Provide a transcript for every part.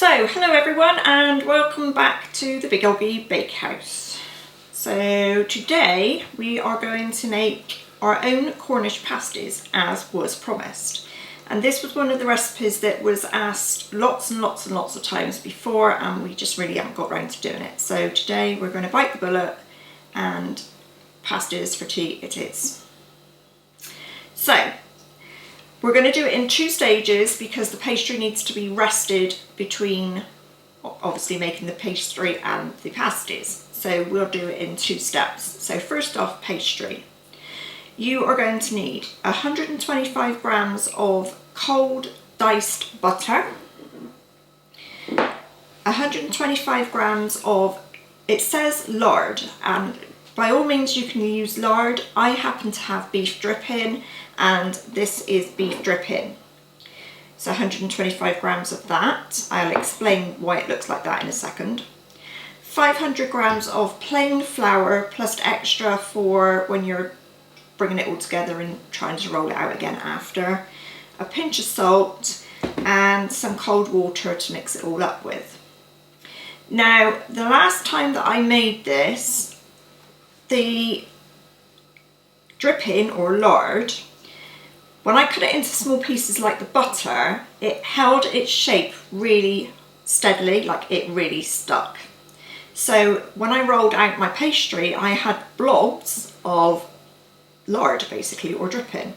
So, hello everyone and welcome back to the Big OGGIE Bakehouse. So today we are going to make our own Cornish pasties as was promised. And this was one of the recipes that was asked lots and lots of times before, and we just really haven't got around to doing it. So today we're going to bite the bullet and pasties for tea it is. So we're going to do it in two stages because the pastry needs to be rested between obviously making the pastry and the pasties. So we'll do it in two steps. So first off, pastry. You are going to need 125 grams of cold diced butter, 125 grams of, it says lard, and by all means you can use lard. I happen to have beef dripping and this is beef dripping. So 125 grams of that. I'll explain why it looks like that in a second. 500 grams of plain flour plus extra for when you're bringing it all together and trying to roll it out again after. A pinch of salt and some cold water to mix it all up with. Now, the last time that I made this, the dripping or lard, when I cut it into small pieces like the butter, it held its shape really steadily, like it really stuck. So when I rolled out my pastry, I had blobs of lard basically, or dripping,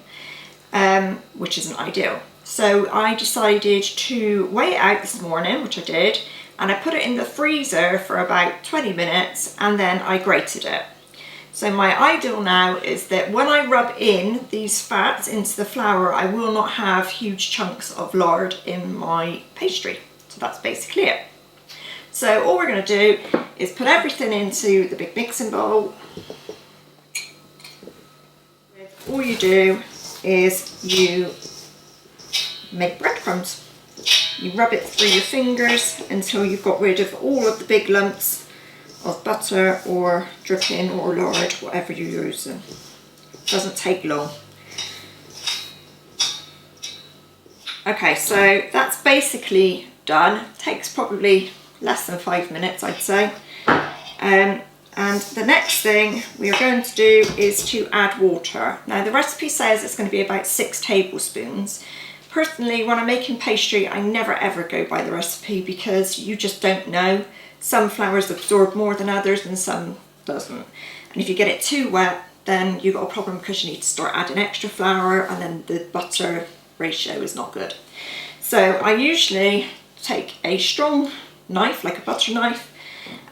which isn't ideal. So I decided to weigh it out this morning, which I did, and I put it in the freezer for about 20 minutes and then I grated it. So my ideal now is that when I rub in these fats into the flour, I will not have huge chunks of lard in my pastry. So that's basically it. So all we're going to do is put everything into the big mixing bowl. All you do is you make breadcrumbs. You rub it through your fingers until you've got rid of all of the big lumps of butter or dripping or lard, whatever you're using. Doesn't take long. Okay, so that's basically done. Takes probably less than 5 minutes, I'd say. And the next thing we are going to do is to add water. Now the recipe says it's going to be about 6 tablespoons. Personally, when I'm making pastry, I never ever go by the recipe because you just don't know. Some flours absorb more than others and some doesn't. And if you get it too wet, then you've got a problem because you need to start adding extra flour and then the butter ratio is not good. So I usually take a strong knife, like a butter knife,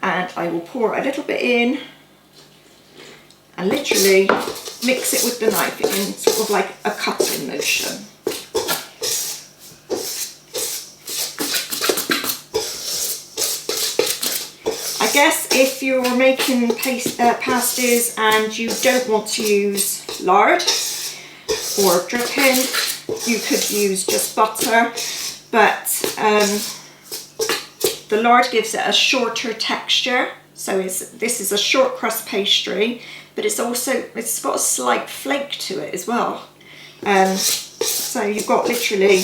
and I will pour a little bit in and literally mix it with the knife in sort of like a cutting motion. I guess if you're making pasties and you don't want to use lard or dripping, you could use just butter, but the lard gives it a shorter texture. So this is a short crust pastry, but it's got a slight flake to it as well. So you've got literally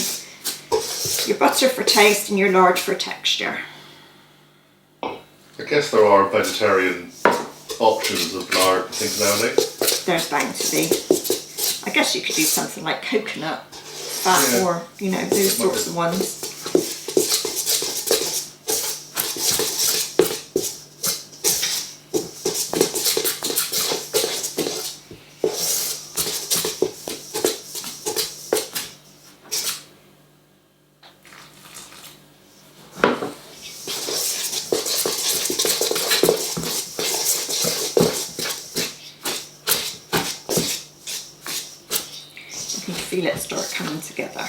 your butter for taste and your lard for texture. I guess there are vegetarian options of lard and things nowadays. There's bound to be. I guess you could do something like coconut fat, or you know, those sorts of ones. You can feel it start coming together.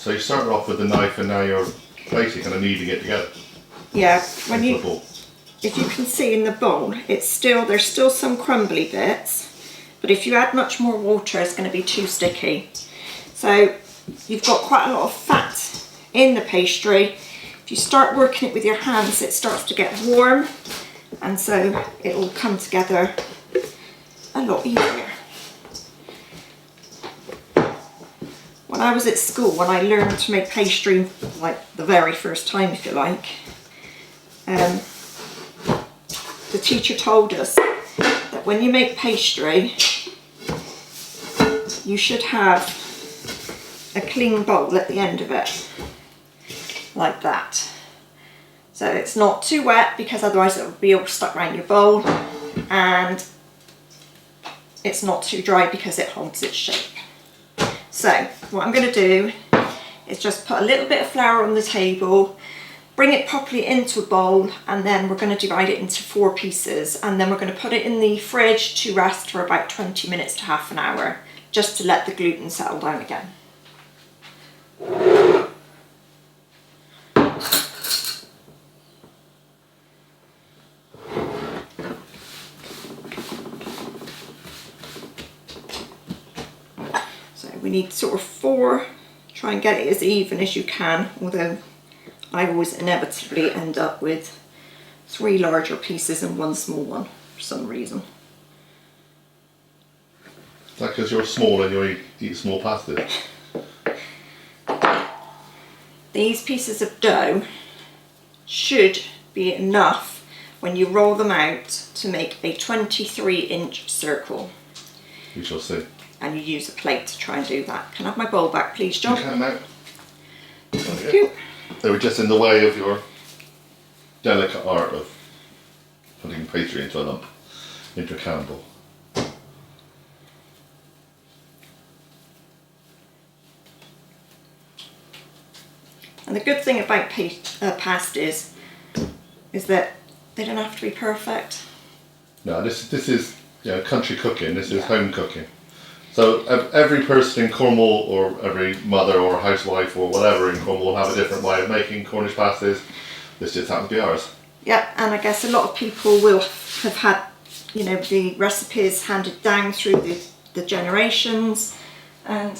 So you started off with the knife and now you're basically kind of kneading it together. Yeah, into if you can see in the bowl, there's still some crumbly bits, but if you add much more water, it's going to be too sticky. So you've got quite a lot of fat in the pastry. If you start working it with your hands, it starts to get warm, and so it will come together a lot easier. When I was at school, when I learned to make pastry, like the very first time, if you like, the teacher told us that when you make pastry, you should have a clean bowl at the end of it, like that. So it's not too wet, because otherwise it will be all stuck around your bowl, and it's not too dry because it holds its shape. So what I'm going to do is just put a little bit of flour on the table, bring it properly into a bowl, and then we're going to divide it into 4 pieces, and then we're going to put it in the fridge to rest for about 20 minutes to half an hour, just to let the gluten settle down again. So we need sort of 4, try and get it as even as you can, although I always inevitably end up with 3 larger pieces and 1 small one for some reason. Is that because you're small and you eat small pasties? These pieces of dough should be enough when you roll them out to make a 23-inch circle. We shall see. And you use a plate to try and do that. Can I have my bowl back, please, John? You can now. Thank you. They were just in the way of your delicate art of putting pastry into a lump, into a cannonball. And the good thing about pasties is that they don't have to be perfect. No, this is country cooking. This is home cooking. So every person in Cornwall, or every mother or housewife or whatever in Cornwall, will have a different way of making Cornish pasties. This just happens to be ours. Yeah, and I guess a lot of people will have had, the recipes handed down through the generations, and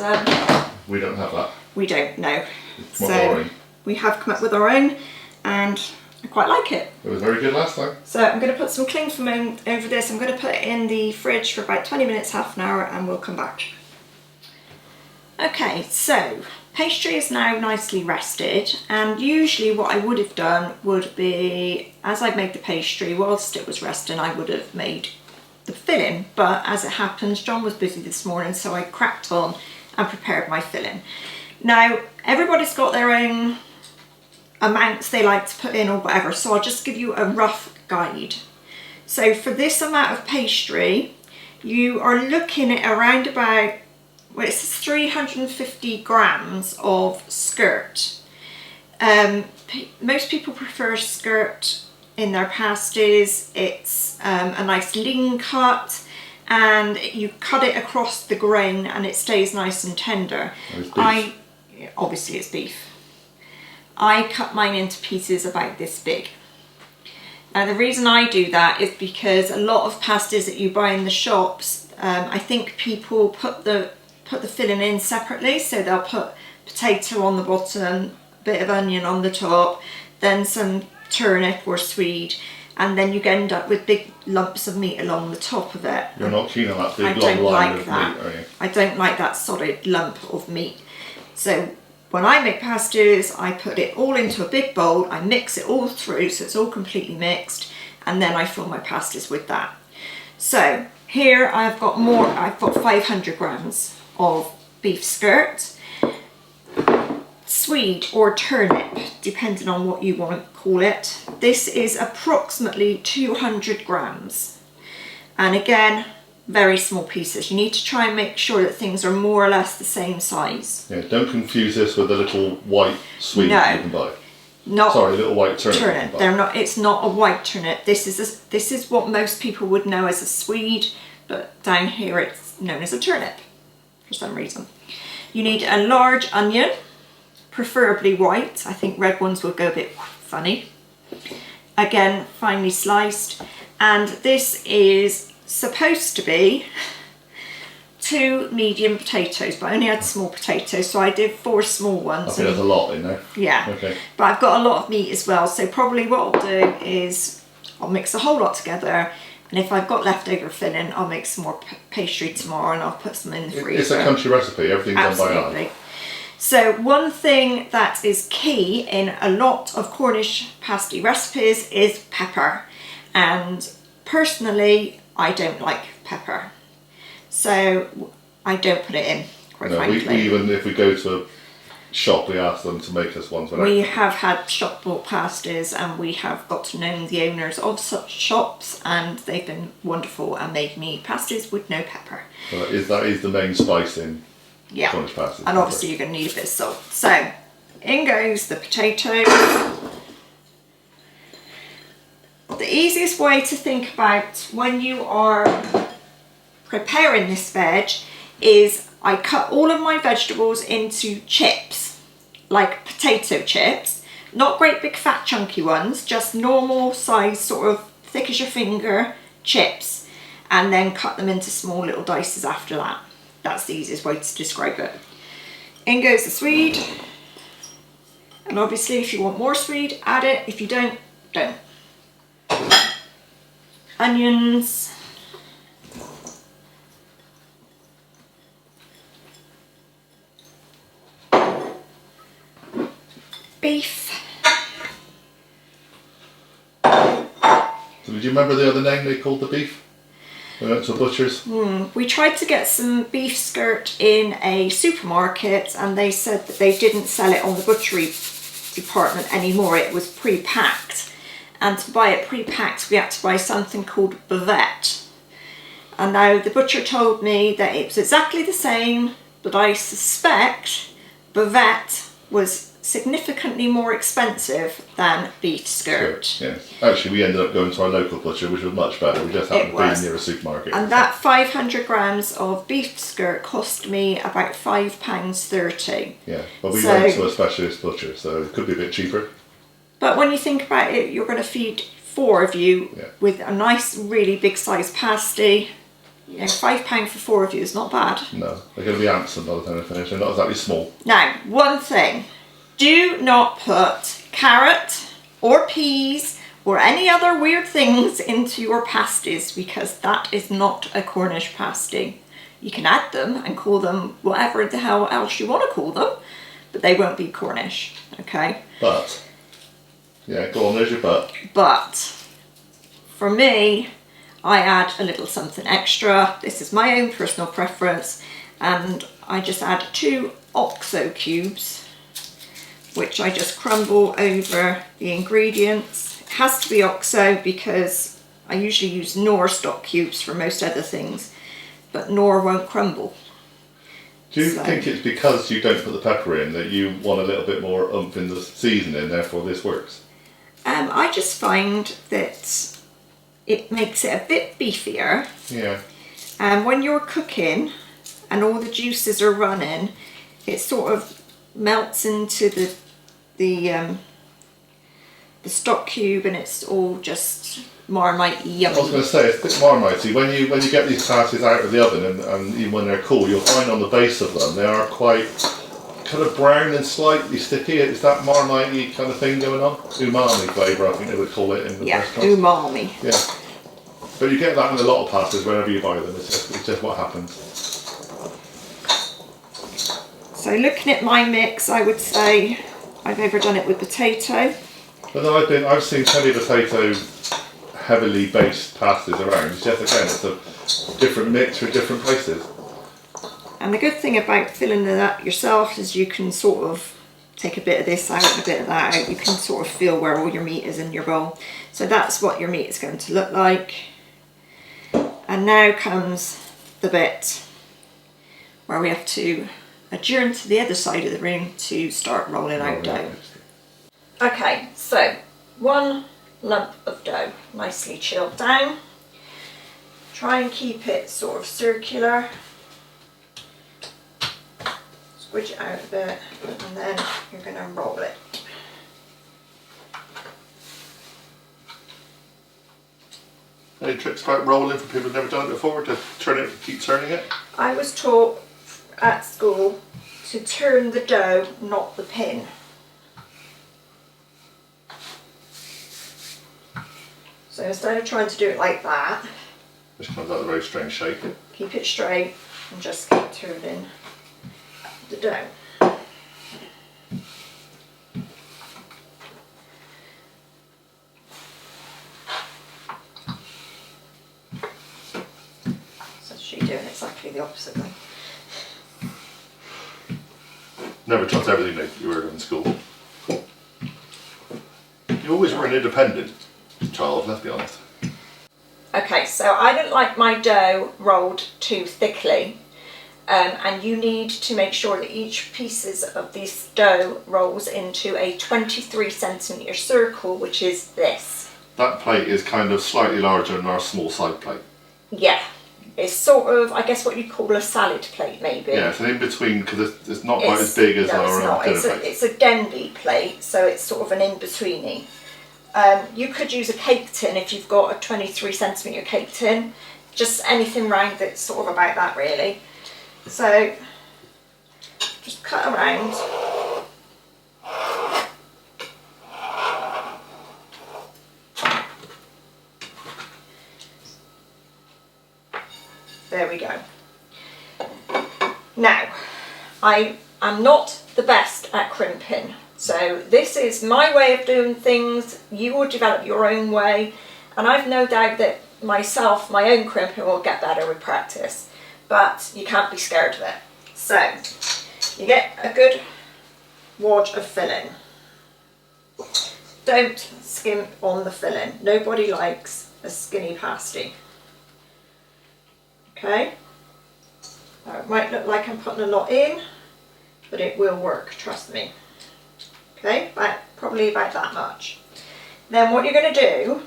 we don't have that. We don't know. So we have come up with our own, and I quite like it. It was very good last time. So I'm going to put some cling film over this. I'm going to put it in the fridge for about 20 minutes, half an hour, and we'll come back. Okay, so pastry is now nicely rested, and usually what I would have done would be, as I made the pastry, whilst it was resting, I would have made the filling, but as it happens, John was busy this morning, so I cracked on and prepared my filling. Now, everybody's got their own amounts they like to put in or whatever, so I'll just give you a rough guide. So for this amount of pastry, you are looking at around about, well, it's 350 grams of skirt. Most people prefer skirt in their pasties. It's a nice lean cut, and you cut it across the grain and it stays nice and tender. Obviously it's beef. I cut mine into pieces about this big. Now the reason I do that is because a lot of pasties that you buy in the shops, I think people put the filling in separately, so they'll put potato on the bottom, a bit of onion on the top, then some turnip or swede, and then you end up with big lumps of meat along the top of it. You're not keen on that big long line of meat, are you? I don't like that solid lump of meat. So when I make pasties, I put it all into a big bowl, I mix it all through so it's all completely mixed, and then I fill my pasties with that. So here I've got 500 grams of beef skirt, swede or turnip, depending on what you want to call it. This is approximately 200 grams. And again, very small pieces. You need to try and make sure that things are more or less the same size. Yeah, don't confuse this with the little white swede you can buy. Little white turnip. They're not. It's not a white turnip. This is what most people would know as a swede, but down here it's known as a turnip for some reason. You need a large onion, preferably white. I think red ones would go a bit funny. Again, finely sliced. And this is supposed to be 2 medium potatoes, but I only had small potatoes, so I did 4 small ones. I think there's a lot in there. Yeah. Okay. But I've got a lot of meat as well, so probably what I'll do is I'll mix a whole lot together, and if I've got leftover filling, I'll make some more pastry tomorrow and I'll put some in the freezer. It's a country recipe, everything's done by hand. So one thing that is key in a lot of Cornish pasty recipes is pepper. And personally, I don't like pepper. So I don't put it in, quite frankly. We even, if we go to a shop, we ask them to make us ones. We have had shop bought pasties, and we have got to know the owners of such shops, and they've been wonderful and made me pasties with no pepper. That is the main spice in Cornish pasties. And obviously you're going to need a bit of salt. So in goes the potatoes. The easiest way to think about when you are preparing this veg is I cut all of my vegetables into chips, like potato chips, not great big fat chunky ones, just normal size, sort of thick as your finger chips, and then cut them into small little dices after that. That's the easiest way to describe it. In goes the swede, and obviously if you want more swede, add it. If you don't, don't. Onions. Beef. So did you remember the other name they called the beef? We went to a butcher's. We tried to get some beef skirt in a supermarket, and they said that they didn't sell it on the butchery department anymore. It was pre-packed, and to buy it pre-packed we had to buy something called bavette. And now the butcher told me that it was exactly the same, but I suspect bavette was significantly more expensive than beef skirt. Yes. Actually, we ended up going to our local butcher, which was much better. We just happened to be near a supermarket. And that 500 grams of beef skirt cost me about £5.30. Yeah, but we went to a specialist butcher, so it could be a bit cheaper. But when you think about it, you're going to feed 4 of you with a nice, really big size pasty. You know, £5 for 4 of you is not bad. No, they're going to be handsome by the time they finish. They're not exactly small. Now, one thing. Do not put carrot or peas or any other weird things into your pasties, because that is not a Cornish pasty. You can add them and call them whatever the hell else you want to call them, but they won't be Cornish, okay? But, yeah, go on, there's your but. But, for me, I add a little something extra. This is my own personal preference, and I just add 2 OXO cubes, which I just crumble over the ingredients. It has to be OXO because I usually use Knorr stock cubes for most other things, but Knorr won't crumble. Do you think it's because you don't put the pepper in that you want a little bit more oomph in the seasoning, therefore this works? I just find that it makes it a bit beefier. Yeah. And when you're cooking and all the juices are running, it sort of melts into the stock cube, and it's all just Marmite yummy. I was going to say, it's a bit Marmitey. When you get these pasties out of the oven and even when they're cool, you'll find on the base of them they are quite kind of brown and slightly sticky. Is that Marmitey kind of thing going on? Umami flavour, I think they would call it in the restaurants. Umami. Yeah. But you get that in a lot of pasties whenever you buy them. It's just what happens. So looking at my mix, I would say I've overdone it with potato. But then I've seen plenty of potato heavily based pasties around. It's just, again, it's a different mix for different places. And the good thing about filling it up yourself is you can sort of take a bit of this out and a bit of that out. You can sort of feel where all your meat is in your bowl. So that's what your meat is going to look like. And now comes the bit where we have to adjourn to the other side of the room to start rolling out dough. Okay, so 1 lump of dough, nicely chilled down. Try and keep it sort of circular. Squidge it out a bit, and then you're going to roll it. Any tricks about rolling for people who've never done it before, to turn it, keep turning it? I was taught at school to turn the dough, not the pin. So instead of trying to do it like that, This comes out a very strange shape. keep it straight and just keep turning the dough. So she's doing exactly the opposite way. Never trust everything that you learn in school. You always were an independent child, let's be honest. Okay, so I don't like my dough rolled too thickly, and you need to make sure that each pieces of this dough rolls into a 23cm circle, which is this. That plate is kind of slightly larger than our small side plate. Yeah, it's sort of, I guess, what you'd call a salad plate, maybe. Yeah, it's an in-between, because it's not quite as big as our dinner plate. It's a Denby plate, so it's sort of an in-betweeny. You could use a cake tin if you've got a 23cm cake tin, just anything round that's sort of about that really. So just cut around. There we go. Now, I am not the best at crimping. So this is my way of doing things. You will develop your own way, and I've no doubt that my own crimping will get better with practice, but you can't be scared of it. So you get a good wad of filling. Don't skimp on the filling. Nobody likes a skinny pasty. Okay, now it might look like I'm putting a lot in, but it will work, trust me. Okay, probably about that much. Then what you're going to do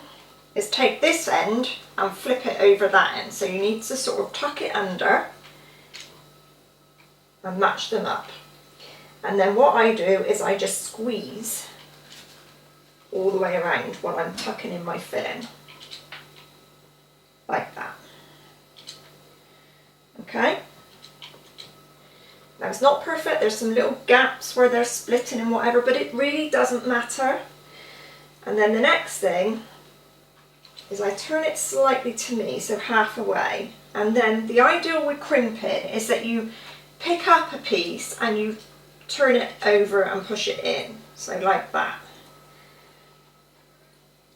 is take this end and flip it over that end. So you need to sort of tuck it under and match them up. And then what I do is I just squeeze all the way around while I'm tucking in my filling. Like that. Okay. Now it's not perfect, there's some little gaps where they're splitting and whatever, but it really doesn't matter. And then the next thing is I turn it slightly to me, so half away. And then the ideal with crimping is that you pick up a piece and you turn it over and push it in. So like that.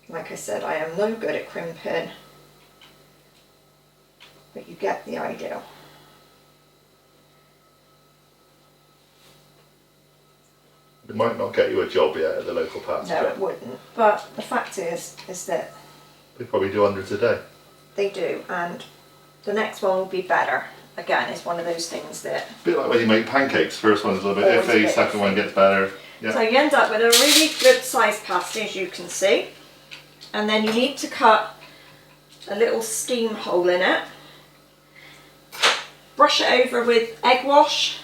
Like I said, I am no good at crimping, but you get the idea. It might not get you a job yet at the local pastry. No, it wouldn't. But the fact is that They probably do hundreds a day. they do, and the next one will be better. Again, it's one of those things that... A bit like when you make pancakes. First one's a little bit Always a iffy, bit second iffy. one gets better. Yeah. So you end up with a really good sized pasty, as you can see. And then you need to cut a little steam hole in it. Brush it over with egg wash,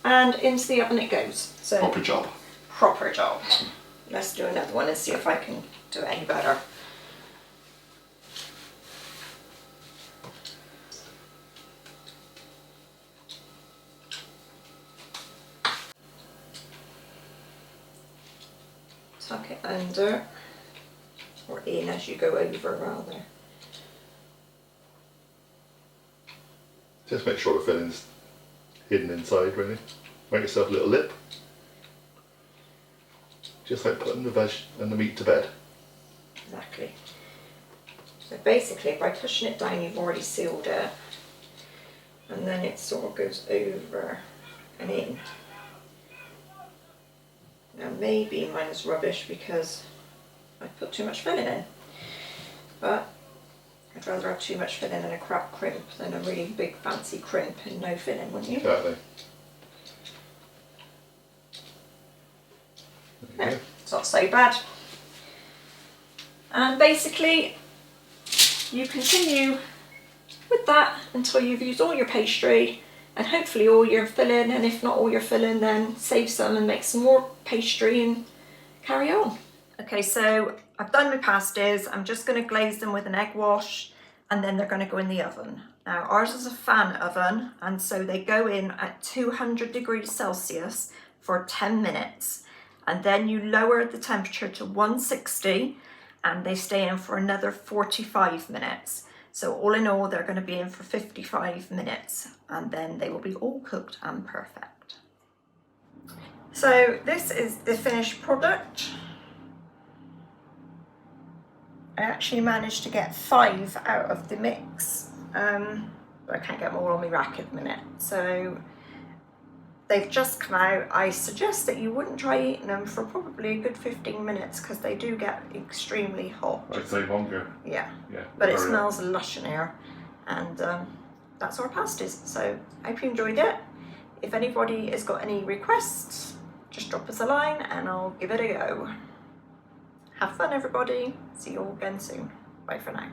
and into the oven it goes. So Proper job. proper job. Let's do another one and see if I can do it any better. Tuck it under, or in as you go over rather. Just make sure the filling's hidden inside, really. Make yourself a little lip. Just like putting the veg and the meat to bed. Exactly. So basically, by pushing it down, you've already sealed it, and then it sort of goes over and in. Now maybe mine is rubbish because I put too much filling in, but I'd rather have too much filling in a crap crimp than a really big fancy crimp and no filling, wouldn't you? Exactly. No, it's not so bad. And basically you continue with that until you've used all your pastry and hopefully all your filling, and if not all your filling, then save some and make some more pastry and carry on. Okay, so I've done my pasties. I'm just going to glaze them with an egg wash and then they're going to go in the oven. Now ours is a fan oven and so they go in at 200 degrees Celsius for 10 minutes and then you lower the temperature to 160 and they stay in for another 45 minutes. So all in all they're going to be in for 55 minutes and then they will be all cooked and perfect. So this is the finished product. I actually managed to get 5 out of the mix, but I can't get more on my rack at the minute. So they've just come out. I suggest that you wouldn't try eating them for probably a good 15 minutes because they do get extremely hot. I'd say longer. Yeah, Yeah. but it smells lush in here, and that's our pasties. So I hope you enjoyed it. If anybody has got any requests, just drop us a line and I'll give it a go. Have fun everybody. See you all again soon. Bye for now.